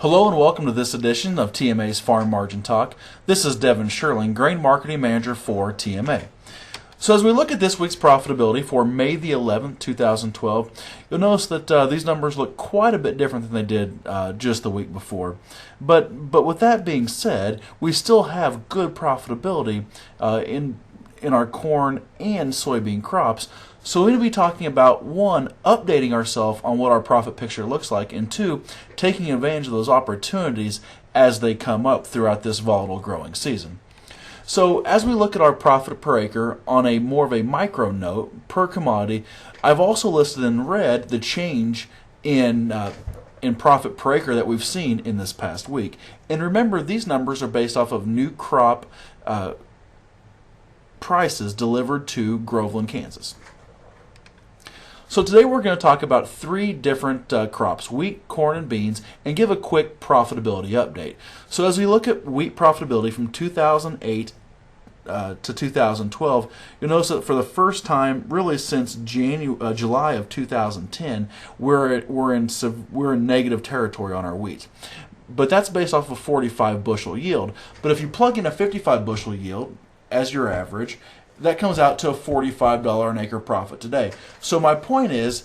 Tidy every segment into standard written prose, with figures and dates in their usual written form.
Hello and welcome to this edition of TMA's Farm Margin Talk. This is Devin Schierling, Grain Marketing Manager for TMA. So as we look at this week's profitability for May the 11th, 2012, you'll notice that these numbers look quite a bit different than they did just the week before. But with that being said, we still have good profitability in our corn and soybean crops. So we need to be talking about, one, updating ourselves on what our profit picture looks like, and two, taking advantage of those opportunities as they come up throughout this volatile growing season. So as we look at our profit per acre on a more of a micro note per commodity, I've also listed in red the change in profit per acre that we've seen in this past week. And remember, these numbers are based off of new crop prices delivered to Groveland, Kansas. So today we're going to talk about three different crops, wheat, corn, and beans, and give a quick profitability update. So as we look at wheat profitability from 2008 to 2012, you'll notice that for the first time, really since July of 2010, we're in negative territory on our wheat. But that's based off of 45 bushel yield. But if you plug in a 55 bushel yield as your average, that comes out to a $45 an acre profit today. So my point is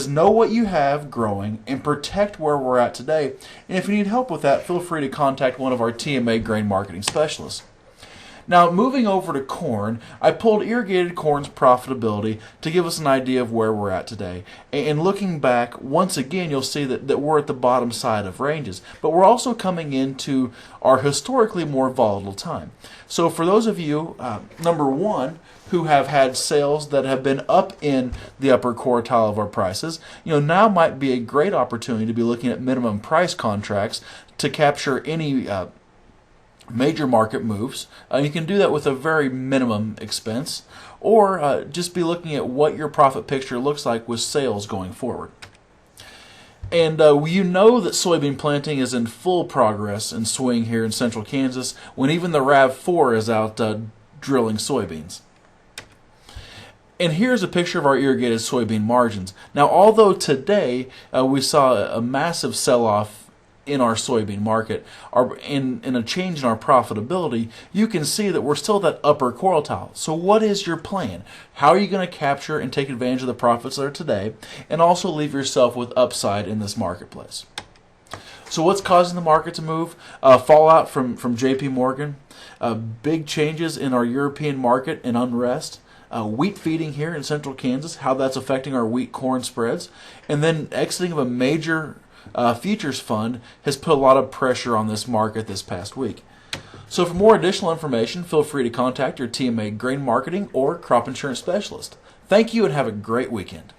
know what you have growing and protect where we're at today. And if you need help with that, feel free to contact one of our TMA grain marketing specialists. Now, moving over to corn, I pulled irrigated corn's profitability to give us an idea of where we're at today. And looking back, once again, you'll see that we're at the bottom side of ranges. But we're also coming into our historically more volatile time. So for those of you, number one, who have had sales that have been up in the upper quartile of our prices, now might be a great opportunity to be looking at minimum price contracts to capture any major market moves. You can do that with a very minimum expense, or just be looking at what your profit picture looks like with sales going forward. And you know that soybean planting is in full progress and swing here in central Kansas when even the RAV4 is out drilling soybeans. And here's a picture of our irrigated soybean margins. Now, although today we saw a massive sell-off in our soybean market, in a change in our profitability, you can see that we're still that upper quartile. So what is your plan? How are you going to capture and take advantage of the profits that are today, and also leave yourself with upside in this marketplace? So what's causing the market to move? Fallout from JP Morgan, big changes in our European market and unrest, wheat feeding here in central Kansas, how that's affecting our wheat-corn spreads, and then exiting of a major futures fund has put a lot of pressure on this market this past week. So for more additional information, feel free to contact your TMA grain marketing or crop insurance specialist. Thank you and have a great weekend.